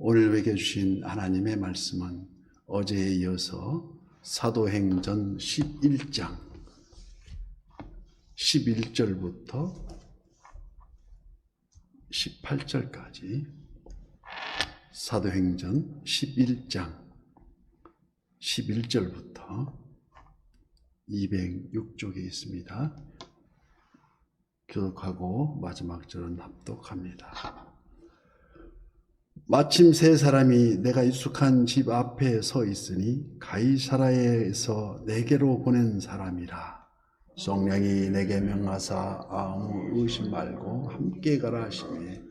오늘 먹여주신 하나님의 말씀은 어제에 이어서 사도행전 11장 11절부터 18절까지 사도행전 11장 11절부터 206쪽에 있습니다. 교독하고 마지막 절은 합독합니다. 마침 세 사람이 내가 익숙한 집 앞에 서 있으니 가이사라에서 내게로 보낸 사람이라. 성령이 내게 명하사 아무 의심 말고 함께 가라 하시매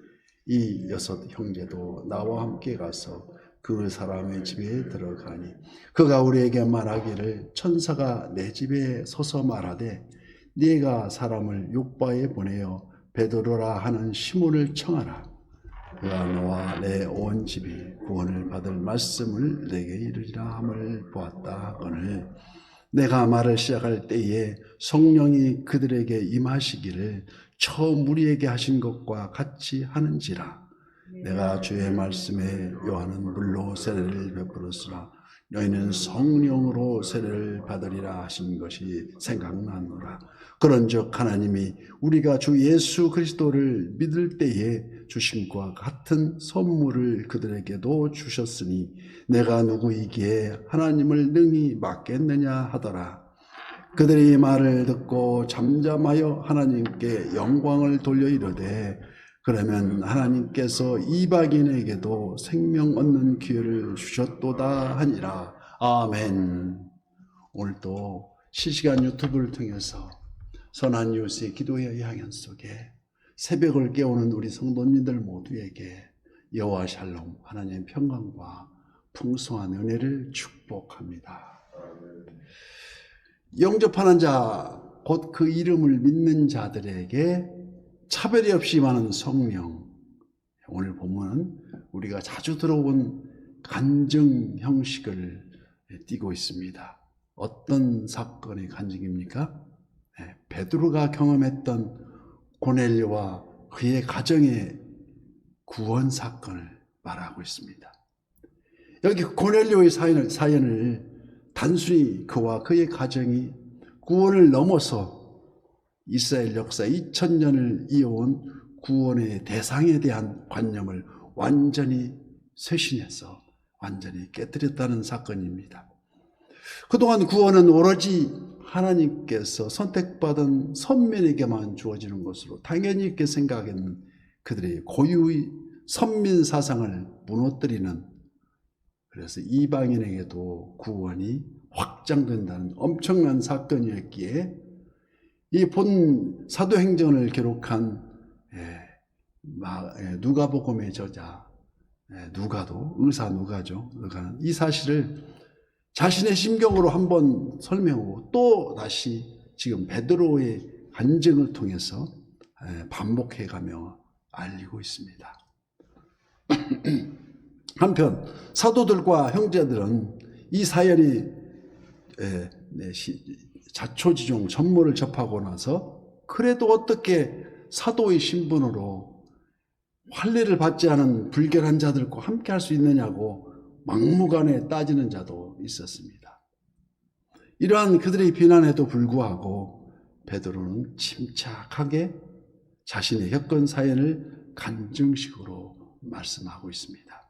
이 여섯 형제도 나와 함께 가서 그 사람의 집에 들어가니 그가 우리에게 말하기를 천사가 내 집에 서서 말하되 네가 사람을 욥바에 보내어 베드로라 하는 시몬을 청하라. 그가 너와 내 온 집이 구원을 받을 말씀을 내게 이르리라 함을 보았다 하거늘 내가 말을 시작할 때에 성령이 그들에게 임하시기를 처음 우리에게 하신 것과 같이 하는지라. 내가 주의 말씀에 요한은 물로 세례를 베풀었으나 너희는 성령으로 세례를 받으리라 하신 것이 생각나노라. 그런즉 하나님이 우리가 주 예수 그리스도를 믿을 때에 주심과 같은 선물을 그들에게도 주셨으니 내가 누구이기에 하나님을 능히 막겠느냐 하더라. 그들이 말을 듣고 잠잠하여 하나님께 영광을 돌려 이르되 그러면 하나님께서 이방인에게도 생명 얻는 기회를 주셨도다 하니라. 아멘. 오늘도 실시간 유튜브를 통해서 선한 이웃의 기도의 향연 속에 새벽을 깨우는 우리 성도님들 모두에게 여호와 샬롬 하나님의 평강과 풍성한 은혜를 축복합니다. 영접하는 자 곧 그 이름을 믿는 자들에게 차별이 없이 임하는 성령. 오늘 본문은 우리가 자주 들어온 간증 형식을 띠고 있습니다. 어떤 사건의 간증입니까? 베드로가 경험했던 고넬료와 그의 가정의 구원 사건을 말하고 있습니다. 여기 고넬료의 사연을 단순히 그와 그의 가정이 구원을 넘어서 이스라엘 역사 2000년을 이어온 구원의 대상에 대한 관념을 완전히 쇄신해서 완전히 깨뜨렸다는 사건입니다. 그동안 구원은 오로지 하나님께서 선택받은 선민에게만 주어지는 것으로 당연히 이렇게 생각했는 그들의 고유의 선민 사상을 무너뜨리는, 그래서 이방인에게도 구원이 확장된다는 엄청난 사건이었기에 이 본 사도행전을 기록한 누가복음의 저자 누가도, 의사 누가죠. 누가는 이 사실을 자신의 심경으로 한번 설명하고 또 다시 지금 베드로의 간증을 통해서 반복해가며 알리고 있습니다. 한편 사도들과 형제들은 이 사연이 자초지종 전모를 접하고 나서 그래도 어떻게 사도의 신분으로 환례를 받지 않은 불결한 자들과 함께 할 수 있느냐고 막무가내 따지는 자도 있었습니다. 이러한 그들의 비난에도 불구하고 베드로는 침착하게 자신의 겪은 사연을 간증식으로 말씀하고 있습니다.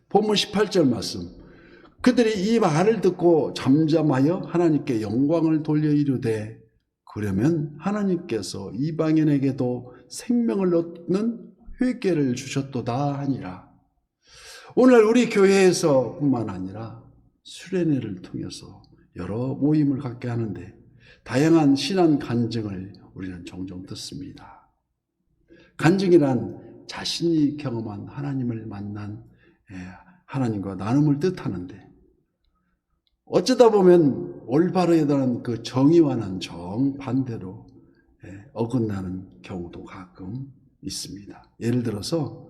본문 18절 말씀. 그들이 이 말을 듣고 잠잠하여 하나님께 영광을 돌려 이르되 그러면 하나님께서 이방인에게도 생명을 얻는 회개를 주셨도다 하니라. 오늘 우리 교회에서 뿐만 아니라 수련회를 통해서 여러 모임을 갖게 하는데 다양한 신앙 간증을 우리는 종종 듣습니다. 간증이란 자신이 경험한 하나님을 만난 하나님과 나눔을 뜻하는데 어쩌다 보면 올바르에 대한 그 정의와는 정반대로 어긋나는 경우도 가끔 있습니다. 예를 들어서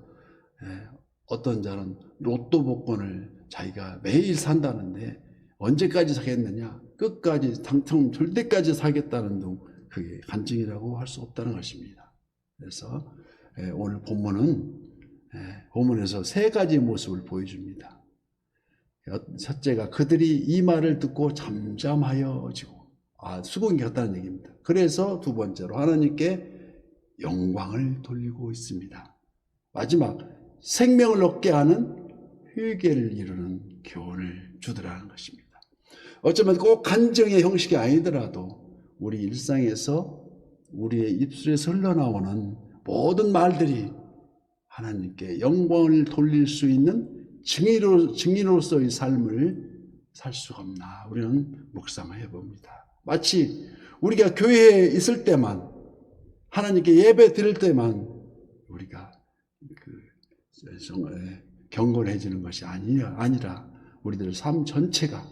어떤 자는 로또 복권을 자기가 매일 산다는데 언제까지 사겠느냐, 끝까지 당첨될 때까지 사겠다는 등 그게 간증이라고 할 수 없다는 것입니다. 그래서 오늘 본문은 본문에서 세 가지 모습을 보여줍니다. 첫째가 그들이 이 말을 듣고 잠잠하여지고, 수긍이 겼다는 얘기입니다. 그래서 두 번째로 하나님께 영광을 돌리고 있습니다. 마지막, 생명을 얻게 하는 회개를 이루는 교훈을 주더라는 것입니다. 어쩌면 꼭 간증의 형식이 아니더라도 우리 일상에서 우리의 입술에서 흘러나오는 모든 말들이 하나님께 영광을 돌릴 수 있는 증인으로서의 삶을 살 수가 없나, 우리는 묵상을 해봅니다. 마치 우리가 교회에 있을 때만, 하나님께 예배 드릴 때만 우리가 경건해지는 것이 아니라 우리들 삶 전체가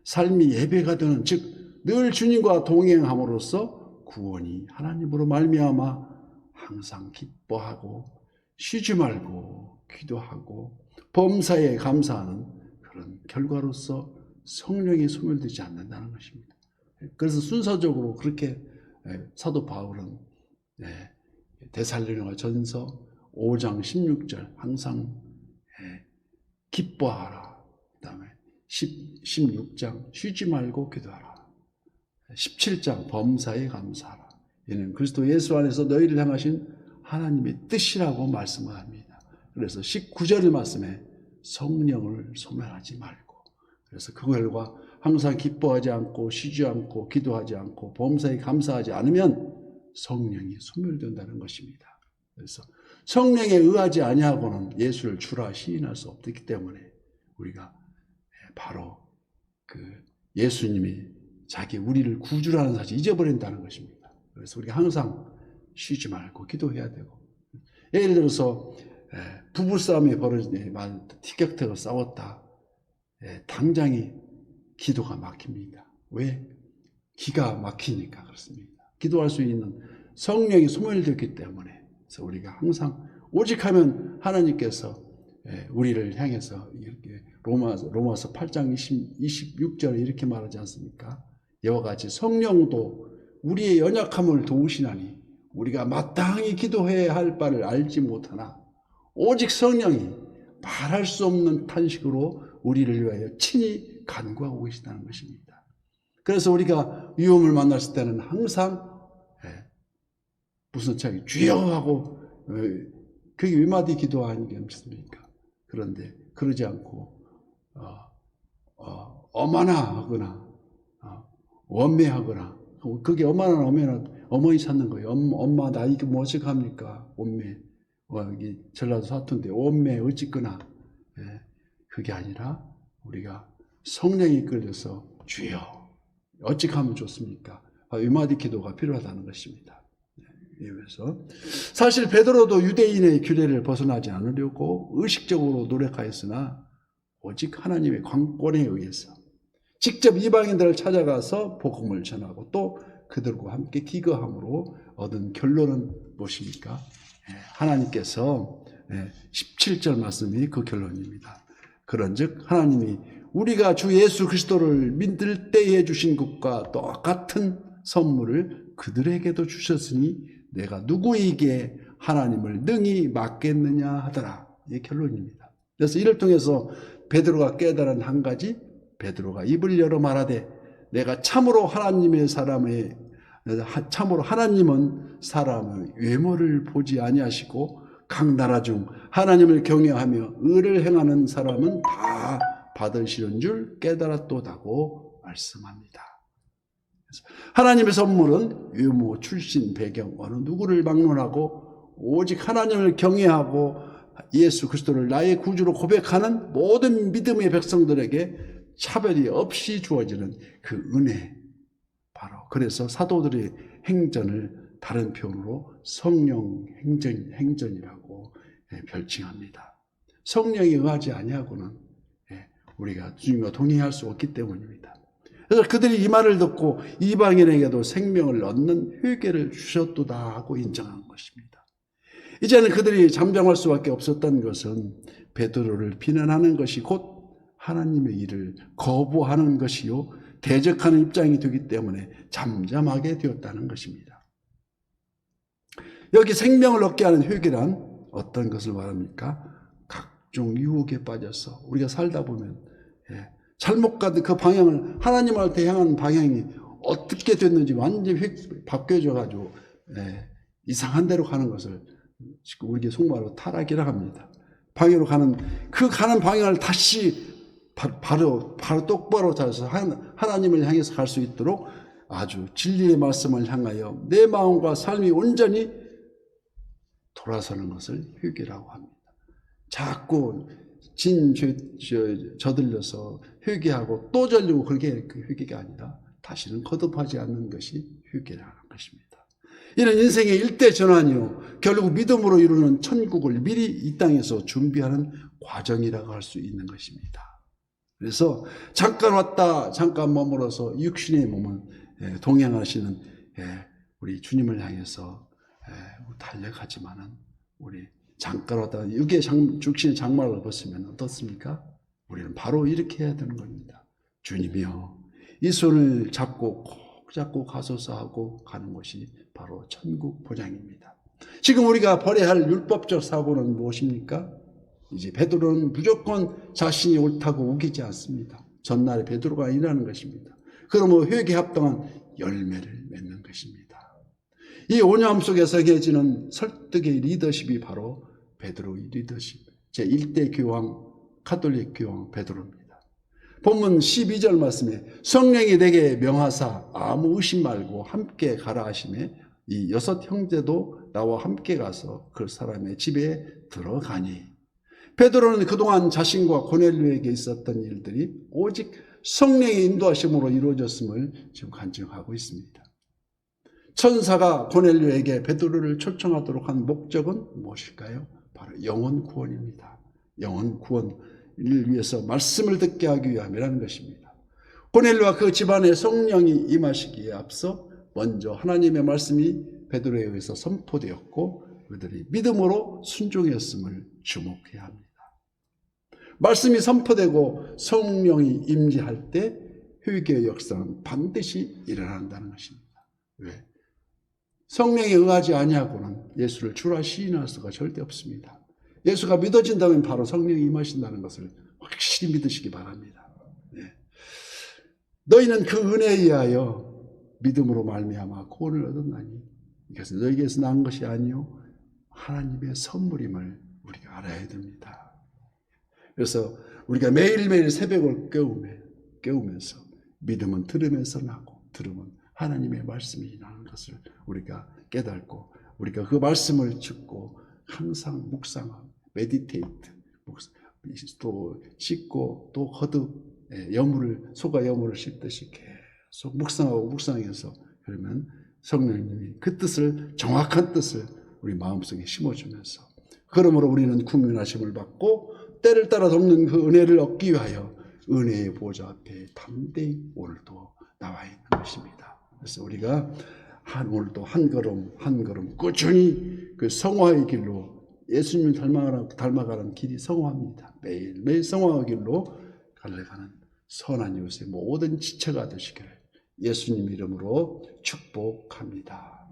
삶이 예배가 되는, 즉 늘 주님과 동행함으로써 구원이 하나님으로 말미암아 항상 기뻐하고 쉬지 말고 기도하고 범사에 감사하는 그런 결과로서 성령이 소멸되지 않는다는 것입니다. 그래서 순서적으로 그렇게 사도 바울은 데살로니가 전서 5장 16절 항상 기뻐하라, 그 다음에 16장 쉬지 말고 기도하라, 17장 범사에 감사하라, 이는 그리스도 예수 안에서 너희를 향하신 하나님의 뜻이라고 말씀을 합니다. 그래서 19절 말씀에 성령을 소멸하지 말고, 그래서 그 결과 항상 기뻐하지 않고 쉬지 않고 기도하지 않고 범사에 감사하지 않으면 성령이 소멸된다는 것입니다. 그래서 성령에 의하지 아니하고는 예수를 주라 시인할 수 없기 때문에 우리가 바로 예수님이 우리를 구주라는 사실 잊어버린다는 것입니다. 그래서 우리가 항상 쉬지 말고 기도해야 되고, 예를 들어서 부부싸움이 벌어지니 티격태격 싸웠다, 당장이 기도가 막힙니다. 왜? 기가 막히니까 그렇습니다. 기도할 수 있는 성령이 소멸됐기 때문에. 그래서 우리가 항상 오직 하면 하나님께서 우리를 향해서 이렇게 로마서 8장 26절에 이렇게 말하지 않습니까? 이와 같이 성령도 우리의 연약함을 도우시나니 우리가 마땅히 기도해야 할 바를 알지 못하나 오직 성령이 말할 수 없는 탄식으로 우리를 위하여 친히 간구하고 계시다는 것입니다. 그래서 우리가 위험을 만났을 때는 항상 무슨 차이 주여 하고, 그게 위마디 기도 아니겠습니까? 그런데 그러지 않고 어마나 하거나 원매하거나, 그게 어마나 오면 어머니 찾는 거예요. 엄마 나 이거 뭐 어떡합니까? 원매, 여기 전라도 사투인데 원매 어찌거나, 그게 아니라 우리가 성령이 끌려서 주여 어찌 하면 좋습니까? 위마디 기도가 필요하다는 것입니다. 그래서 사실 베드로도 유대인의 규례를 벗어나지 않으려고 의식적으로 노력하였으나 오직 하나님의 관권에 의해서 직접 이방인들을 찾아가서 복음을 전하고 또 그들과 함께 기거함으로 얻은 결론은 무엇입니까? 하나님께서 17절 말씀이 그 결론입니다. 그런즉 하나님이 우리가 주 예수 그리스도를 믿을 때에 주신 것과 똑같은 선물을 그들에게도 주셨으니 내가 누구에게 하나님을 능히 맡겠느냐 하더라. 이 결론입니다. 그래서 이를 통해서 베드로가 깨달은 한 가지, 베드로가 입을 열어 말하되 내가 참으로 하나님은 사람의 외모를 보지 아니하시고 각 나라 중 하나님을 경외하며 의를 행하는 사람은 다 받으시는 줄 깨달았도다고 말씀합니다. 하나님의 선물은 외모, 출신, 배경, 어느 누구를 막론하고 오직 하나님을 경외하고 예수 그리스도를 나의 구주로 고백하는 모든 믿음의 백성들에게 차별이 없이 주어지는 그 은혜, 바로 그래서 사도들의 행전을 다른 표현으로 성령 행전이라고 별칭합니다. 성령에 의하지 아니하고는 우리가 주님과 동행할 수 없기 때문입니다. 그래서 그들이 이 말을 듣고 이방인에게도 생명을 얻는 회개를 주셨도다 하고 인정한 것입니다. 이제는 그들이 잠잠할 수밖에 없었던 것은 베드로를 비난하는 것이 곧 하나님의 일을 거부하는 것이요 대적하는 입장이 되기 때문에 잠잠하게 되었다는 것입니다. 여기 생명을 얻게 하는 회개란 어떤 것을 말합니까? 각종 유혹에 빠져서 우리가 살다 보면 잘못 가는 그 방향을 하나님한테 향한 방향이 어떻게 됐는지 완전히 바뀌어져가지고 이상한 데로 가는 것을 우리에게 속말로 타락이라 합니다. 방향으로 가는 방향을 다시 바로 똑바로 잡아서 하나님을 향해서 갈 수 있도록 아주 진리의 말씀을 향하여 내 마음과 삶이 온전히 돌아서는 것을 회개라고 합니다. 자꾸 저들려서 회개하고 또 절리고 그게 그 회개가 아니라 다시는 거듭하지 않는 것이 회개라는 것입니다. 이는 인생의 일대 전환이요 결국 믿음으로 이루는 천국을 미리 이 땅에서 준비하는 과정이라고 할 수 있는 것입니다. 그래서 잠깐 왔다 잠깐 머물러서 육신의 몸을 동행하시는 우리 주님을 향해서 달려가지만은 우리 잠깐 왔다 육의 육신의 장막을 벗으면 어떻습니까? 우리는 바로 이렇게 해야 되는 겁니다. 주님이여 이 손을 잡고 꼭 잡고 가소서 하고 가는 것이 바로 천국 보장입니다. 지금 우리가 버려야 할 율법적 사고는 무엇입니까? 이제 베드로는 무조건 자신이 옳다고 우기지 않습니다. 전날에 베드로가 일하는 것입니다. 그러므로 회개에 합당한 열매를 맺는 것입니다. 이 오념 속에서 행해지는 설득의 리더십이 바로 베드로의 리더십, 제1대 교황, 가톨릭 교황 베드로입니다. 본문 12절 말씀에 성령이 내게 명하사 아무 의심 말고 함께 가라 하시매 이 6 형제도 나와 함께 가서 그 사람의 집에 들어가니 베드로는 그동안 자신과 고넬료에게 있었던 일들이 오직 성령의 인도하심으로 이루어졌음을 지금 간증하고 있습니다. 천사가 고넬료에게 베드로를 초청하도록 한 목적은 무엇일까요? 바로 영혼 구원입니다. 영혼 구원을 위해서 말씀을 듣게 하기 위함이라는 것입니다. 고넬료와 그 집안에 성령이 임하시기에 앞서 먼저 하나님의 말씀이 베드로에 의해서 선포되었고 그들이 믿음으로 순종했음을 주목해야 합니다. 말씀이 선포되고 성령이 임재할 때 회개의 역사는 반드시 일어난다는 것입니다. 왜? 성령에 의하지 아니하고는 예수를 주라 시인할 수가 절대 없습니다. 예수가 믿어진다면 바로 성령이 임하신다는 것을 확실히 믿으시기 바랍니다. 너희는 그 은혜에 의하여 믿음으로 말미암아 구원을 얻었나니 이것은 너희에게서 난 것이 아니요 하나님의 선물임을 우리가 알아야 됩니다. 그래서 우리가 매일매일 새벽을 깨우면서 믿음은 들으면서 나고 들으면 하나님의 말씀이 나는 것을 우리가 깨닫고 우리가 그 말씀을 듣고 항상 묵상하고 메디테이트 또 씻고 또 거듭 소가 여물을 씻듯이 계속 묵상하고 묵상해서 그러면 성령님이 그 뜻을 정확한 뜻을 우리 마음속에 심어주면서 그러므로 우리는 국민하심을 받고 때를 따라 돕는 그 은혜를 얻기 위하여 은혜의 보좌 앞에 담대히 오늘도 나와 있는 것입니다. 그래서 우리가 오늘도 한 걸음 한 걸음 꾸준히 그 성화의 길로 예수님을 닮아가는 길이 성화입니다. 매일매일 성화의 길로 갈래가는 선한 이웃의 모든 지체가 되시기를 예수님 이름으로 축복합니다.